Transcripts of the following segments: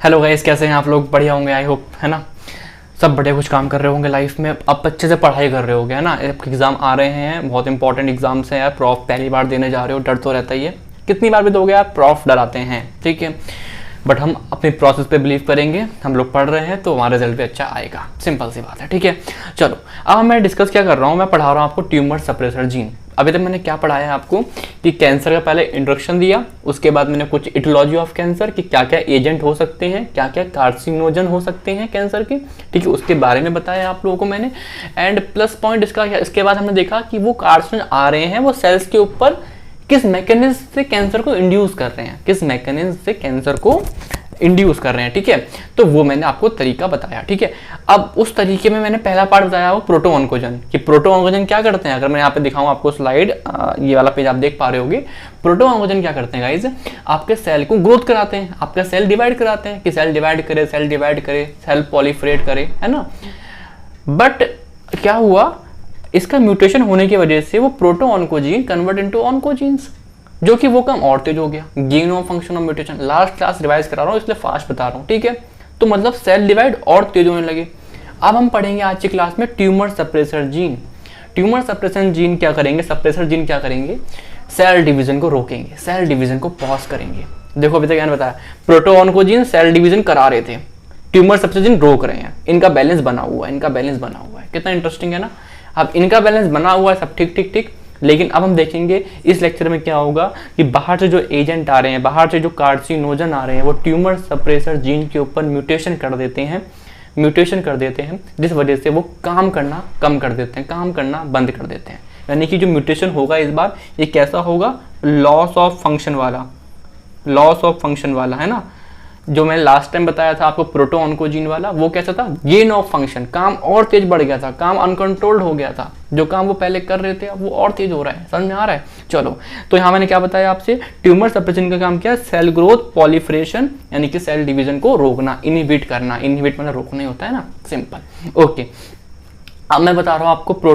Hello guys, कैसे हैं आप लोग? बढ़िया होंगे आई होप, है ना। सब बढ़िया कुछ काम कर रहे होंगे लाइफ में, आप अच्छे से पढ़ाई कर रहे होगे, है ना। आपके एग्जाम आ रहे हैं, बहुत इंपॉर्टेंट एग्जाम्स हैं यार। प्रॉफ पहली बार देने जा रहे हो, डर तो रहता ही है। कितनी बार भी दोगे यार, प्रॉफ डराते हैं, ठीक है। बट हम अपने प्रोसेस पे बिलीव करेंगे, हम लोग पढ़ रहे हैं तो हमारा रिजल्ट भी अच्छा आएगा। सिंपल सी बात है, ठीक है। चलो, अब मैं डिस्कस क्या कर रहा हूँ, मैं पढ़ा रहा हूँ आपको ट्यूमर सप्रेसर जीन। अभी तक मैंने क्या पढ़ाया है आपको कि कैंसर का पहले इंट्रोडक्शन दिया, उसके बाद मैंने कुछ इटियोलॉजी ऑफ कैंसर कि क्या क्या एजेंट हो सकते हैं, क्या क्या कार्सिनोजन हो सकते हैं कैंसर के, ठीक है, उसके बारे में बताया आप लोगों को मैंने। एंड प्लस पॉइंट इसके बाद हमने देखा कि वो कार्सिनोजन आ रहे हैं, वो सेल्स के ऊपर किस मैकेनिज्म से कैंसर को इंड्यूस कर रहे हैं, किस मैकेनिज्म से कैंसर को इंड्यूस कर रहे हैं, ठीक है। तो वो मैंने आपको तरीका बताया, ठीक है। अब उस तरीके में मैंने पहला पार्ट बताया वो प्रोटोऑन्कोजन कि प्रोटोऑन्कोजन क्या करते हैं। अगर मैं यहाँ पे दिखाऊं आपको स्लाइड, ये वाला पेज आप देख पा रहे होगे। प्रोटोऑन्कोजन क्या करते हैं गाइज, आपके सेल को ग्रोथ कराते हैं, आपका सेल डिवाइड कराते हैं कि सेल डिवाइड करे, सेल पॉलीफरेट करे, है ना। बट क्या हुआ, इसका म्यूटेशन होने की वजह से वो प्रोटोऑन्कोजीन कन्वर्ट इनटू ऑन्कोजीन्स, जो कि वो काम और तेज हो गया। Gain of function of mutation, last class revise करा रहा हूँ इसलिए फास्ट बता रहा हूँ, ठीक है। तो मतलब सेल डिवाइड और तेज होने लगे। अब हम पढ़ेंगे आज की क्लास में tumour suppressor gene. Tumour suppressor gene क्या करेंगे, सप्रेसर जीन क्या करेंगे, सेल डिवीजन को रोकेंगे, सेल डिवीजन को पॉज करेंगे। देखो अभी तक मैंने बताया, प्रोटोऑन्कोजीन सेल डिवीजन करा रहे थे, ट्यूमर सप्रेसर जीन रोक रहे हैं। इनका बैलेंस बना हुआ है, इनका बैलेंस बना हुआ है, कितना इंटरेस्टिंग है ना। अब इनका बैलेंस बना हुआ है, सब ठीक ठीक ठीक। लेकिन अब हम देखेंगे इस लेक्चर में क्या होगा कि बाहर से जो एजेंट आ रहे हैं, बाहर से जो कार्सिनोजन आ रहे हैं, वो ट्यूमर सप्रेसर जीन के ऊपर म्यूटेशन कर देते हैं, जिस वजह से वो काम करना कम कर देते हैं, काम करना बंद कर देते हैं। यानी कि जो म्यूटेशन होगा इस बार, ये कैसा होगा, लॉस ऑफ फंक्शन वाला, है ना। जो मैंने लास्ट टाइम बताया था आपको प्रोटोऑन्कोजीन वाला, वो कैसा था, गेन ऑफ फंक्शन, काम और तेज बढ़ गया था, काम अनकंट्रोल्ड हो गया था। जो काम वो पहले कर रहे थे अब वो और तेज हो रहा है, समझ में आ रहा है। चलो, तो यहाँ मैंने क्या बताया आपसे, ट्यूमर सप्रेशन का काम क्या है, सेल ग्रोथ पॉलीफरेशन, यानी कि सेल डिवीजन को रोकना, इनहिबिट करना। इनहिबिट मतलब रोकना ही होता है ना, सिंपल। ओके, अब मैं बता रहा हूँ आपको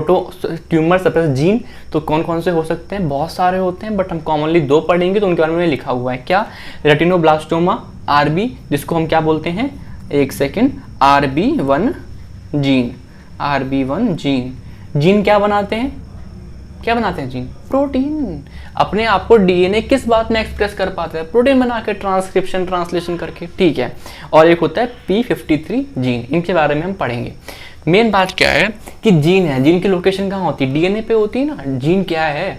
ट्यूमर सप्रेसर जीन तो कौन कौन से हो सकते हैं। बहुत सारे होते हैं, बट हम कॉमनली दो पढ़ेंगे, तो उनके बारे में लिखा हुआ है। क्या, रेटिनोब्लास्टोमा आरबी, जिसको हम क्या बोलते हैं, एक सेकेंड, RB1 जीन। जीन क्या बनाते हैं, जीन, प्रोटीन। अपने आप को डीएनए किस बात में एक्सप्रेस कर पाता है, प्रोटीन बना के, ट्रांसलेशन करके, ठीक है। और एक होता है P53 जीन, इनके बारे में हम पढ़ेंगे। मेन बात क्या है कि जीन है, जीन की लोकेशन कहाँ होती है, डीएनए पे होती है ना। जीन क्या है,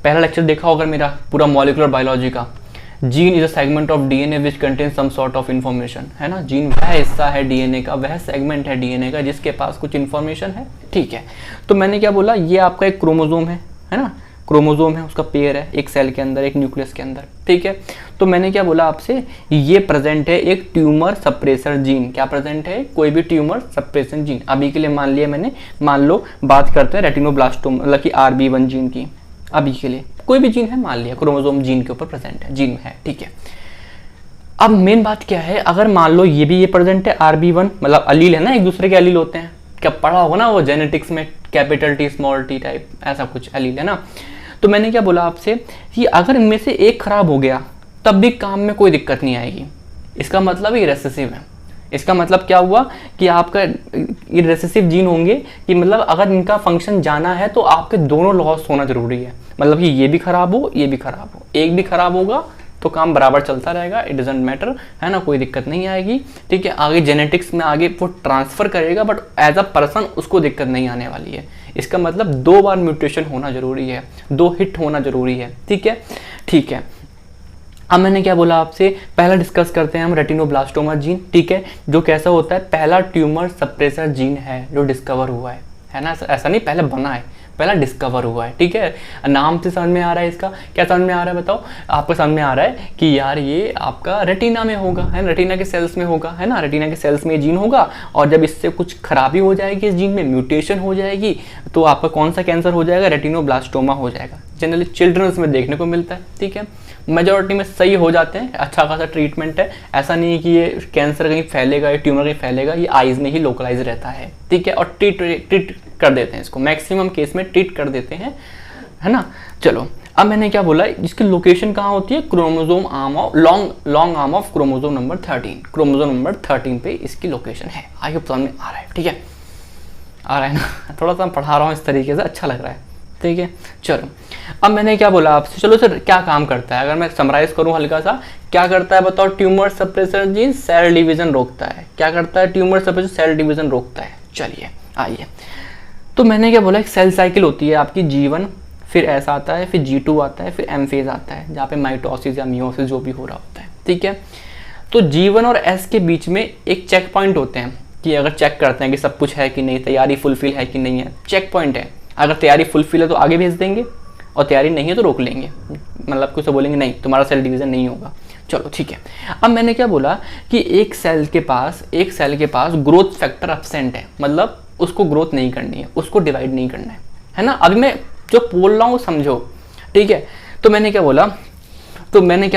पहला लेक्चर देखा होगा मेरा पूरा मॉलिक्यूलर बायोलॉजी का। Gene is a segment of DNA which contain some sort of information, है ना। जीन वह हिस्सा है डीएनए का, वह सेगमेंट है डीएनए का जिसके पास कुछ इन्फॉर्मेशन है, ठीक है। तो मैंने क्या बोला, ये आपका एक क्रोमोजोम है ना, क्रोमोजोम है, उसका पेयर है एक सेल के अंदर, एक न्यूक्लियस के अंदर, ठीक है। तो मैंने क्या बोला आपसे, ये प्रेजेंट है एक ट्यूमर सप्रेसर जीन। क्या प्रेजेंट है, कोई भी ट्यूमर सप्रेसर जीन। अभी के लिए मान लिया मैंने, मान लो बात करते हैं रेटिनोब्लास्टोमा मतलब कि RB1 जीन की। अभी के लिए कोई भी जीन है, मान लिया क्रोमोजोम जीन के ऊपर प्रेजेंट है, जीन है, ठीक है। अब मेन बात क्या है, अगर मान लो ये भी ये प्रेजेंट है RB1, मतलब अलील है ना, एक दूसरे के अलील होते हैं, क्या पढ़ा होगा ना वो जेनेटिक्स में, capital T small t type, ऐसा कुछ अलील है ना। तो मैंने क्या बोला आपसे कि अगर इनमें से एक खराब हो गया तब भी काम में कोई दिक्कत नहीं आएगी। इसका मतलब ये रेसेसिव है। इसका मतलब क्या हुआ कि आपका ये रेसेसिव जीन होंगे कि मतलब अगर इनका फंक्शन जाना है तो आपके दोनों लॉस होना जरूरी है। मतलब कि ये भी खराब हो, ये भी खराब हो, एक भी खराब होगा तो काम बराबर चलता रहेगा, इट डजंट मैटर, है ना, कोई दिक्कत नहीं आएगी, ठीक है। आगे जेनेटिक्स में आगे वो ट्रांसफर करेगा, बट एज अ पर्सन उसको दिक्कत नहीं आने वाली है। इसका मतलब 2 बार म्यूटेशन होना जरूरी है, 2 हिट होना जरूरी है, ठीक है, ठीक है। अब मैंने क्या बोला आपसे, पहला डिस्कस करते हैं हम रेटिनोब्लास्टोमा जीन, ठीक है, जो कैसा होता है, पहला ट्यूमर सप्रेसर जीन है जो डिस्कवर हुआ है ना। ऐसा नहीं पहले बना है, पहला डिस्कवर हुआ है, ठीक है। नाम से समझ में आ रहा है, इसका क्या समझ में आ रहा है बताओ, आपको समझ में आ रहा है कि यार ये आपका रेटिना में होगा, है ना, रेटिना के सेल्स में होगा, है ना, रेटिना के सेल्स में जीन होगा। और जब इससे कुछ खराबी हो जाएगी, इस जीन में म्यूटेशन हो जाएगी, तो आपका कौन सा कैंसर हो जाएगा, रेटिनोब्लास्टोमा हो जाएगा। जनरली चिल्ड्रंस में देखने को मिलता है, ठीक है। मेजॉरिटी में सही हो जाते हैं, अच्छा खासा ट्रीटमेंट है। ऐसा नहीं है कि ये कैंसर कहीं फैलेगा, ये ट्यूमर कहीं फैलेगा, ये आइज में ही लोकलाइज रहता है, ठीक है। और ट्रीट कर देते हैं इसको, मैक्सिमम केस में ट्रीट कर देते हैं, है ना। चलो, अब मैंने क्या बोला, इसकी लोकेशन कहाँ होती है, chromosome arm of long arm of chromosome number 13, chromosome number 13 पे इसकी लोकेशन है। आगे समझ में आ रहा है, ठीक है, आ रहा है ना, थोड़ा सा पढ़ा रहा हूँ इस तरीके से, अच्छा लग रहा है, ठीक है। चलो अब मैंने क्या बोला आपसे, चलो सर क्या काम करता है, अगर मैं समराइज करूँ हल्का सा, क्या करता है बताओ, tumour suppressor gene cell division रोकता है। क्या करता है, ट्यूमर सप्रेसर सेल डिवीजन रोकता है। चलिए आइए, तो मैंने क्या बोला, एक सेल साइकिल होती है आपकी, G1, फिर S आता है, फिर G2 आता है, फिर M फेज आता है, जहाँ पे माइटोसिस या मियोसिस जो भी हो रहा होता है, ठीक है। तो G1 और S के बीच में एक चेक पॉइंट होते हैं, कि अगर चेक करते हैं कि सब कुछ है कि नहीं, तैयारी फुलफिल है कि नहीं है, चेक पॉइंट है। अगर तैयारी फुलफिल है तो आगे भेज देंगे, और तैयारी नहीं है तो रोक लेंगे, मतलब कुछ बोलेंगे नहीं तुम्हारा सेल डिवीजन नहीं होगा। चलो ठीक है। अब मैंने क्या बोला कि एक सेल के पास ग्रोथ फैक्टर एब्सेंट है, मतलब उसको ग्रोथ नहीं करनी है, उसको डिवाइड नहीं करना है ना। अभी मैं जो बोल रहा हूँ समझो, ठीक है। तो मैंने क्या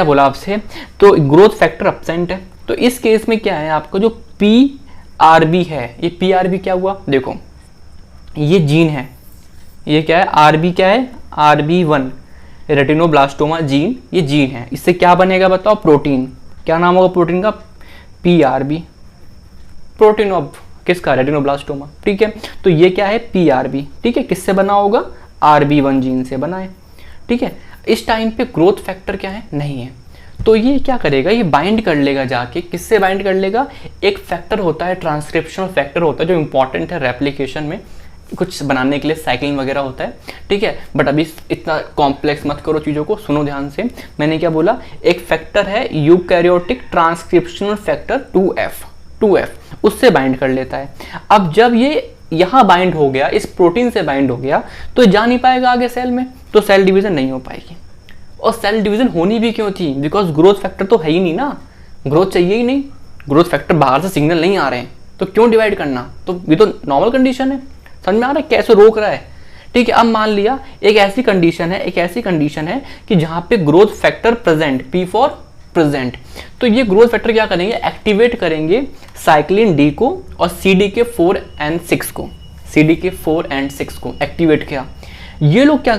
बोला आपसे, तो ग्रोथ फैक्टर एब्सेंट है, तो इस केस में क्या है, आपको जो PRB है, ये PRB क्या हुआ, देखो ये जीन है, ये क्या है, RB क्या है, RB1 रेटिनोब्लास्टोमा जीन, ये जीन है, इससे क्या बनेगा बताओ, प्रोटीन। क्या नाम होगा प्रोटीन का, PRB, प्रोटीन ऑफ किसका, रेटिनोब्लास्टोमा, ठीक है। तो ये क्या है, PRB, ठीक है, किससे बना होगा, RB1 जीन से बना है, ठीक है। इस टाइम पे ग्रोथ फैक्टर क्या है, नहीं है, तो ये क्या करेगा, ये बाइंड कर लेगा जाके, किससे बाइंड कर लेगा, एक फैक्टर होता है, ट्रांसक्रिप्शनल फैक्टर होता है, जो इंपॉर्टेंट है रेप्लिकेशन में, कुछ बनाने के लिए साइक्लिंग वगैरह होता है, ठीक है। बट अभी इतना कॉम्प्लेक्स मत करो चीज़ों को, सुनो ध्यान से। मैंने क्या बोला, एक फैक्टर है यूकैरियोटिक ट्रांसक्रिप्शनल फैक्टर 2F, उससे बाइंड कर लेता है। अब जब ये यहाँ बाइंड हो गया, इस प्रोटीन से बाइंड हो गया, तो जा नहीं पाएगा आगे सेल में, तो सेल डिवीजन नहीं हो पाएगी। और सेल डिवीजन होनी भी क्यों थी, बिकॉज ग्रोथ फैक्टर तो है ही नहीं ना, ग्रोथ चाहिए ही नहीं, ग्रोथ फैक्टर बाहर से सिग्नल नहीं आ रहे हैं, तो क्यों डिवाइड करना, तो ये तो नॉर्मल कंडीशन है। समझ में आ रहा है कैसे रोक रहा है, ठीक है। अब मान लिया एक ऐसी कंडीशन है कि जहां पे growth factor present, P for present, तो ये ग्रोथ फैक्टर क्या करेंगे, एक्टिवेट करेंगे साइक्लिन D को और CDK4 and 6 को, CDK4 and 6 को एक्टिवेट किया। ये लोग क्या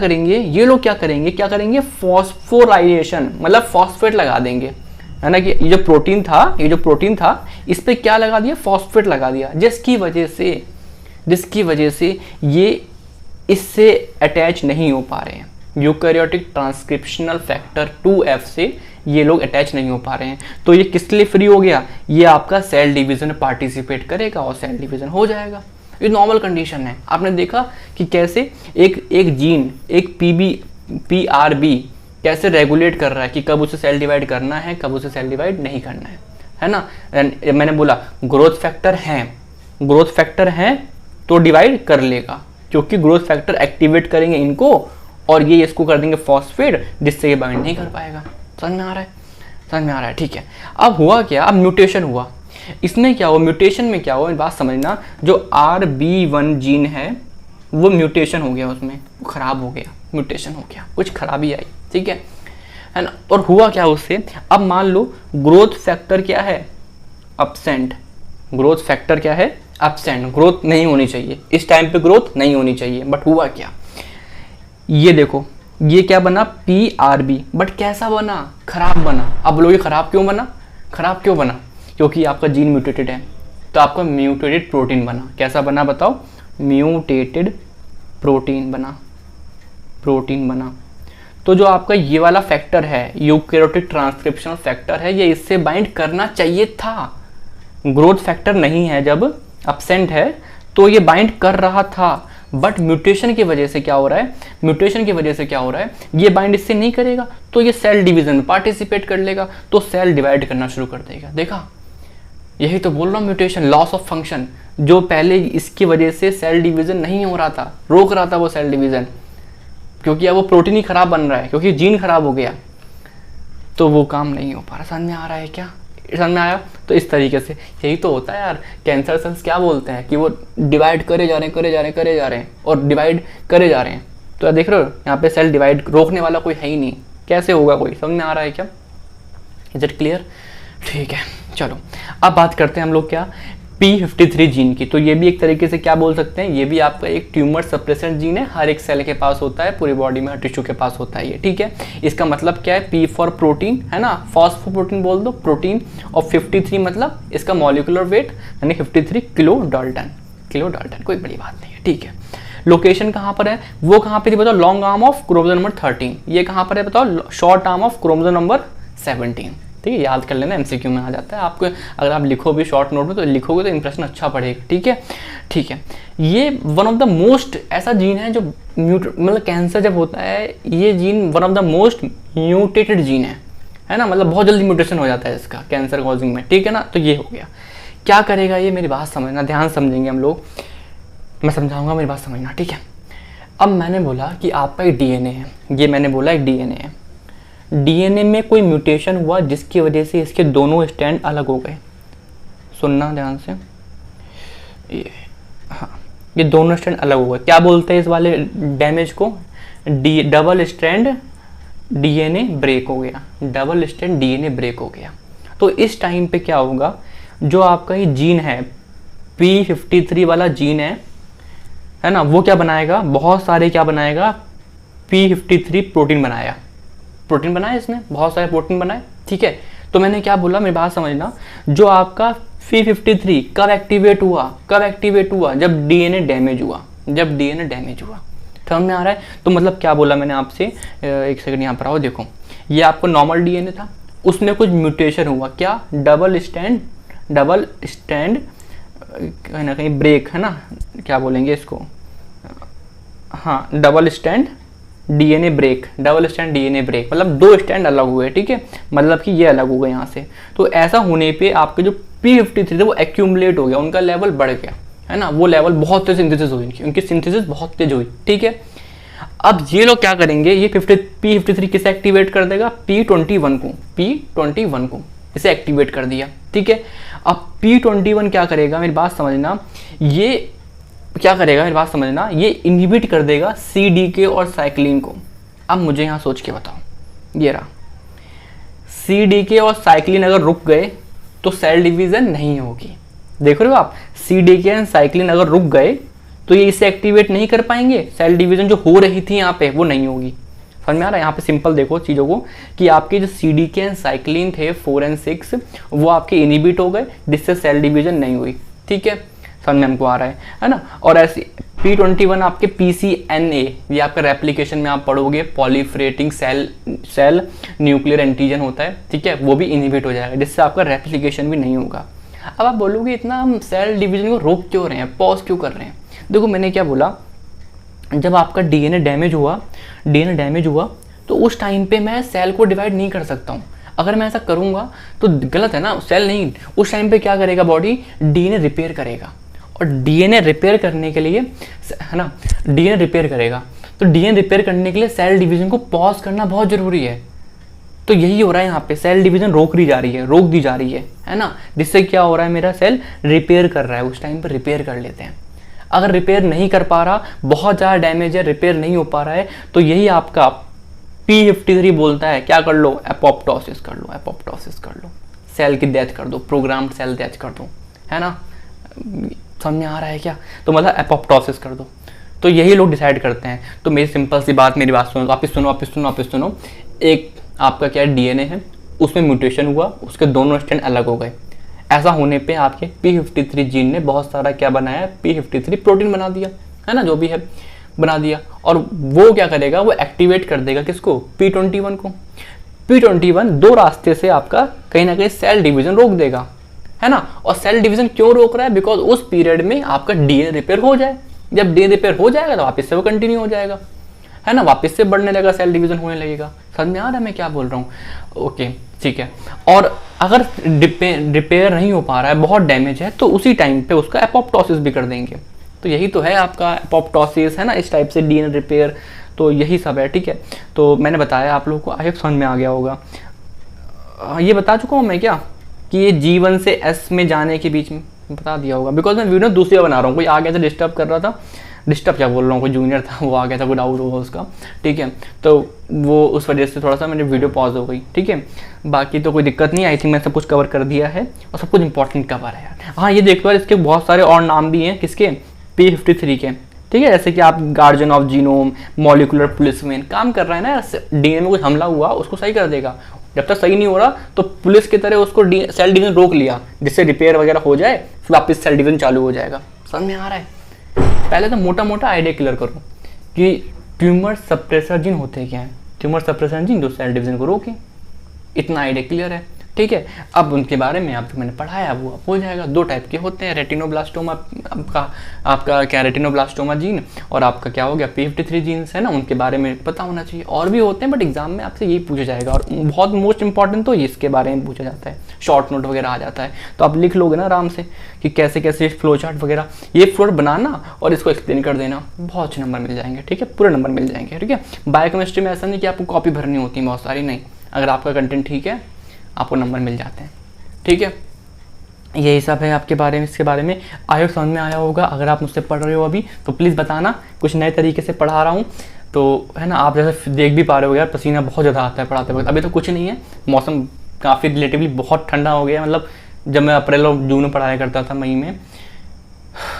करेंगे, फॉस्फोराइलेशन, मतलब फॉस्फेट लगा देंगे, है ना, कि ये जो प्रोटीन था इस पे क्या लगा दिया, फॉस्फेट लगा दिया, जिसकी वजह से ये इससे अटैच नहीं हो पा रहे हैं, यूकैरियोटिक ट्रांसक्रिप्शनल फैक्टर 2F से ये लोग अटैच नहीं हो पा रहे हैं। तो ये किस लिए फ्री हो गया, ये आपका सेल डिवीजन में पार्टिसिपेट करेगा और सेल डिवीजन हो जाएगा। ये नॉर्मल कंडीशन है। आपने देखा कि कैसे एक जीन, एक PRB कैसे रेगुलेट कर रहा है कि कब उसे सेल डिवाइड करना है, कब उसे सेल डिवाइड नहीं करना है ना। मैंने बोला ग्रोथ फैक्टर हैं तो डिवाइड कर लेगा, क्योंकि ग्रोथ फैक्टर एक्टिवेट करेंगे इनको और ये इसको कर देंगे फॉस्फेट, जिससे ये बाइंड नहीं कर पाएगा। समझ में आ रहा है, ठीक है। अब हुआ क्या, अब म्यूटेशन हुआ, इसमें क्या हुआ, म्यूटेशन में क्या हुआ, बात समझना, जो RB1 जीन है वो म्यूटेशन हो गया, उसमें वो खराब हो गया, म्यूटेशन हो गया, कुछ खराबी आई, ठीक है ना। और हुआ क्या उससे, अब मान लो ग्रोथ फैक्टर क्या है, एब्सेंट, ग्रोथ नहीं होनी चाहिए, इस टाइम पे ग्रोथ नहीं होनी चाहिए। बट हुआ क्या, ये देखो, ये क्या बना, PRB, बट कैसा बना, खराब बना। अब बोलोगे खराब क्यों बना, क्योंकि आपका जीन म्यूटेटेड है, तो आपका म्यूटेटेड प्रोटीन बना। कैसा बना बताओ, म्यूटेटेड प्रोटीन बना। तो जो आपका ये वाला फैक्टर है, यूकैरियोटिक ट्रांसक्रिप्शनल फैक्टर है, ये इससे बाइंड करना चाहिए था। ग्रोथ फैक्टर नहीं है, जब एब्सेंट है तो ये बाइंड कर रहा था, बट म्यूटेशन की वजह से क्या हो रहा है, ये बाइंड इससे नहीं करेगा, तो ये सेल डिवीजन में पार्टिसिपेट कर लेगा, तो सेल डिवाइड करना शुरू कर देगा। देखा, यही तो बोल रहा हूँ, म्यूटेशन, लॉस ऑफ फंक्शन, जो पहले इसकी वजह से सेल डिवीजन नहीं हो रहा था, रोक रहा था वो सेल डिवीजन, क्योंकि अब वो प्रोटीन ही खराब बन रहा है, क्योंकि जीन खराब हो गया, तो वो काम नहीं हो पा रहा। समझ में आ रहा है क्या, समझ में आया। तो इस तरीके से यही तो होता है यार, कैंसर सेल्स क्या बोलते हैं कि वो डिवाइड करे जा रहे हैं और डिवाइड करे जा रहे हैं। तो यार देख रहे हो, यहाँ पे सेल डिवाइड रोकने वाला कोई है ही नहीं, कैसे होगा कोई, समझ में आ रहा है क्या, इज इट क्लियर, ठीक है। चलो अब बात करते हैं हम लोग क्या, P53 जीन की। तो ये भी एक तरीके से क्या बोल सकते हैं, ये भी आपका एक ट्यूमर सप्रेसेंट जीन है, हर एक सेल के पास होता है, पूरी बॉडी में हर टिश्यू के पास होता है ये, ठीक है। इसका मतलब क्या है, P फॉर प्रोटीन है ना, फॉस्फोप्रोटीन बोल दो, प्रोटीन, और 53 मतलब इसका मॉलिक्यूलर वेट यानी 53 किलो डाल्टन, कोई बड़ी बात नहीं है, ठीक है। लोकेशन कहाँ पर है, वो कहाँ पे थी बताओ, long arm of chromosome number 13, ये कहाँ पर है बताओ, short arm of chromosome number 17, ठीक है, याद कर लेना, एमसीक्यू में आ जाता है आपको, अगर आप लिखो भी शॉर्ट नोट में तो लिखोगे तो इंप्रेशन अच्छा पड़ेगा, ठीक है। ये वन ऑफ द मोस्ट ऐसा जीन है जो मतलब कैंसर जब होता है, ये gene one of the most mutated gene है ना, मतलब बहुत जल्दी म्यूटेशन हो जाता है इसका कैंसर कॉजिंग में, ठीक है ना। तो ये हो गया, क्या करेगा ये, मेरी बात समझना, ध्यान समझेंगे हम लोग, मैं समझाऊंगा, मेरी बात समझना, ठीक है। अब मैंने बोला कि आपका एक डीएनए है, ये मैंने बोला एक डीएनए है, डीएनए में कोई म्यूटेशन हुआ जिसकी वजह से इसके दोनों स्टैंड अलग हो गए, सुनना ध्यान से, ये दोनों स्टैंड अलग हो गए, क्या बोलते हैं इस वाले डैमेज को, डबल स्टैंड डीएनए ब्रेक हो गया, डबल स्टैंड डीएनए ब्रेक हो गया। तो इस टाइम पे क्या होगा, जो आपका ये जीन है P53 वाला जीन है ना, वो क्या बनाएगा, बहुत सारे क्या बनाएगा, P53 प्रोटीन बनाया इसने, बहुत सारे प्रोटीन बनाए, ठीक है। तो मैंने क्या बोला, मेरी बात समझना, जो आपका P53 कब एक्टिवेट हुआ, जब डीएनए डैमेज हुआ, समझ में आ रहा है। तो मतलब क्या बोला मैंने आपसे, एक सेकंड यहाँ पर आओ, देखो ये आपको नॉर्मल डीएनए था, उसमें कुछ म्यूटेशन हुआ, क्या, डबल स्टैंड कहीं ना कहीं ब्रेक है ना, क्या बोलेंगे इसको, हाँ, डबल स्टैंड डीएनए ब्रेक, मतलब दो स्टैंड अलग हुए, ठीक है, मतलब कि ये अलग हो गए यहाँ से। तो ऐसा होने पे आपके जो P53 थे वो एक्यूमुलेट हो गया, उनका लेवल बढ़ गया, है ना, वो लेवल बहुत तेज सिंथेसिस हुई, उनकी सिंथेसिस बहुत तेज हुई, ठीक है। अब ये लोग क्या करेंगे, ये P53 किसे एक्टिवेट कर देगा, P21 को इसे एक्टिवेट कर दिया, ठीक है। अब P21 क्या करेगा, मेरी बात समझना, ये इनहिबिट कर देगा CDK और साइक्लिन को। अब मुझे यहाँ सोच के बताओ, ये रहा, CDK और साइक्लिन अगर रुक गए तो सेल डिवीजन नहीं होगी, देख रहे हो आप, CDK एंड साइक्लिन अगर रुक गए तो ये इसे एक्टिवेट नहीं कर पाएंगे, सेल डिवीजन जो हो रही थी यहाँ पे वो नहीं होगी। समझ में आ रहा है, यहाँ पे सिंपल देखो चीज़ों को, कि आपके जो CDK एंड साइक्लिन थे 4 और 6 वो आपके इनहिबिट हो गए, जिससे सेल डिवीजन नहीं हुई, ठीक है, समझ में हमको आ रहा है ना। और ऐसे P21 आपके PCNA, ये आपका रेप्लिकेशन में आप पढ़ोगे, पॉलीफ्रेटिंग सेल न्यूक्लियर एंटीजन होता है, ठीक है, वो भी इनहिबिट हो जाएगा, जिससे आपका रेप्लिकेशन भी नहीं होगा। अब आप बोलोगे इतना हम सेल डिवीजन को रोक क्यों रहे हैं, पॉज क्यों कर रहे हैं, देखो मैंने क्या बोला, जब आपका डीएनए डैमेज हुआ तो उस टाइम पे मैं सेल को डिवाइड नहीं कर सकता हूँ, अगर मैं ऐसा करूँगा तो गलत है ना, सेल नहीं, उस टाइम पे क्या करेगा बॉडी, डीएनए रिपेयर करेगा, और डीएनए रिपेयर करने के लिए, है ना, डीएनए रिपेयर करेगा, तो डीएनए रिपेयर करने के लिए सेल डिवीजन को पॉज करना बहुत ज़रूरी है। तो यही हो रहा है यहाँ पे, सेल डिवीजन रोक दी जा रही है ना, जिससे क्या हो रहा है, मेरा सेल रिपेयर कर रहा है, उस टाइम पे रिपेयर कर लेते हैं। अगर रिपेयर नहीं कर पा रहा, बहुत ज़्यादा डैमेज है, रिपेयर नहीं हो पा रहा है, तो यही आपका P53 बोलता है, क्या कर लो, एपोप्टोसिस कर लो, सेल की डेथ कर दो, प्रोग्राम्ड सेल डेथ कर दो, है ना, समझ में आ रहा है क्या, तो मतलब एपोप्टोसिस कर दो। तो यही लोग डिसाइड करते हैं। तो मेरी सिंपल सी बात, मेरी बात सुनो, वापस सुनो, एक आपका क्या डीएनए है, उसमें म्यूटेशन हुआ, उसके दोनों स्टैंड अलग हो गए, ऐसा होने पे आपके P53 जीन ने बहुत सारा क्या बनाया, P53 प्रोटीन बना दिया, है ना, जो भी है बना दिया, और वो क्या करेगा, वो एक्टिवेट कर देगा किसको, P21 को। P21 दो रास्ते से आपका कहीं ना कहीं सेल डिवीजन रोक देगा, है ना। और सेल डिवीजन क्यों रोक रहा है, बिकॉज उस पीरियड में आपका डीएनए रिपेयर हो जाए, जब डीएनए रिपेयर हो जाएगा तो वापस से वो कंटिन्यू हो जाएगा, है ना, वापस से बढ़ने लगेगा, सेल डिवीजन होने लगेगा। समझ में आ रहा है मैं क्या बोल रहा हूँ, ओके ठीक है। और अगर रिपेयर नहीं हो पा रहा है, बहुत डैमेज है, तो उसी टाइम पे उसका एपोप्टोसिस भी कर देंगे। तो यही तो है आपका एपोप्टोसिस, है ना, इस टाइप से डीएनए रिपेयर, तो यही सब है, ठीक है। तो मैंने बताया आप लोगों को, आई होप समझ में आ गया होगा। ये बता चुका हूँ मैं क्या, कि ये G1 से S में जाने के बीच में बता दिया होगा, बिकॉज मैं वीडियो दूसरी बना रहा हूँ, कोई आगे से डिस्टर्ब कर रहा था, डिस्टर्ब क्या बोल रहा हूँ, कोई जूनियर था वो आ गया था, कोई डाउट होगा उसका, ठीक है। तो वो उस वजह से थोड़ा सा मेरी वीडियो पॉज हो गई, ठीक है। बाकी तो कोई दिक्कत नहीं, आई थिंक मैंने सब कुछ कवर कर दिया है और सब कुछ इंपॉर्टेंट कवर है यार। हाँ ये देखो यार, इसके बहुत सारे और नाम भी हैं, किसके, P53 के, ठीक है। जैसे कि आप guardian of genome, molecular policeman, काम कर रहा है ना, डीएनए में कुछ हमला हुआ उसको सही कर देगा। जब तक सही नहीं हो रहा तो पुलिस की तरह उसको सेल डिवीजन रोक लिया, जिससे रिपेयर वगैरह हो जाए, फिर वापस सेल डिवीजन चालू हो जाएगा। समझ में आ रहा है? पहले तो मोटा मोटा आइडिया क्लियर करो कि ट्यूमर सप्रेसर जीन होते क्या हैं। ट्यूमर सप्रेसर जीन जो सेल डिवीजन को रोके, इतना आइडिया क्लियर है, ठीक है। अब उनके बारे में आपको मैंने पढ़ाया, वो हो जाएगा। 2 टाइप के होते हैं, रेटिनोब्लास्टोमा, आपका क्या रेटिनोब्लास्टोमा जीन, और आपका क्या हो गया P53 जीन्स है ना, उनके बारे में पता होना चाहिए। और भी होते हैं बट एग्जाम में आपसे यही पूछा जाएगा, और बहुत मोस्ट इंपॉर्टेंट तो इसके बारे में पूछा जाता है, शॉर्ट नोट वगैरह आ जाता है, तो आप लिख लोगे ना आराम से कि कैसे कैसे फ्लो चार्ट वगैरह, ये फ्लो बनाना और इसको एक्सप्लेन कर देना, बहुत अच्छे नंबर मिल जाएंगे, ठीक है, पूरे नंबर मिल जाएंगे, ठीक है। बायोकेमिस्ट्री में ऐसा नहीं कि आपको कॉपी भरनी होती है बहुत सारी, नहीं, अगर आपका कंटेंट ठीक है आपको नंबर मिल जाते हैं, ठीक है। यही सब है आपके बारे में, इसके बारे में आई होप समझ में आया होगा। अगर आप मुझसे पढ़ रहे हो अभी तो प्लीज़ बताना, कुछ नए तरीके से पढ़ा रहा हूँ तो, है ना। आप जैसे देख भी पा रहे हो यार, पसीना बहुत ज़्यादा आता है पढ़ाते वक्त। अभी तो कुछ नहीं है, मौसम काफ़ी रिलेटिवली बहुत ठंडा हो गया, मतलब जब मैं अप्रैल और जून में पढ़ाया करता था, मई में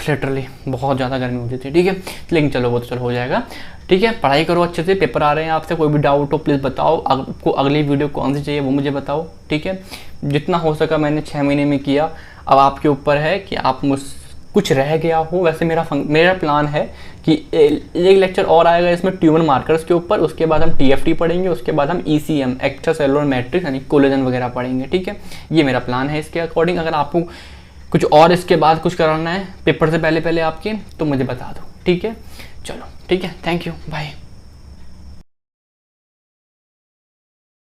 लिटरली बहुत ज़्यादा गर्मी होती थी, ठीक है। लेकिन चलो वो तो चलो हो जाएगा, ठीक है। पढ़ाई करो अच्छे से, पेपर आ रहे हैं आपसे, कोई भी डाउट हो प्लीज़ बताओ। आपको अगली वीडियो कौन सी चाहिए वो मुझे बताओ, ठीक है। जितना हो सका मैंने 6 महीने में किया, अब आपके ऊपर है कि आप मुझ कुछ रह गया हो। वैसे मेरा प्लान है कि एक लेक्चर और आएगा इसमें ट्यूमर मार्कर्स के ऊपर, उसके बाद हम TFT पढ़ेंगे, उसके बाद हम ECM, एक्स्ट्रा सेलुलर मैट्रिक्स यानी कोलेजन वगैरह पढ़ेंगे, ठीक है। ये मेरा प्लान है इसके अकॉर्डिंग। अगर आपको कुछ और इसके बाद कुछ कराना है पेपर से पहले आपके, तो मुझे बता दो, ठीक है। चलो ठीक है, थैंक यू, बाय।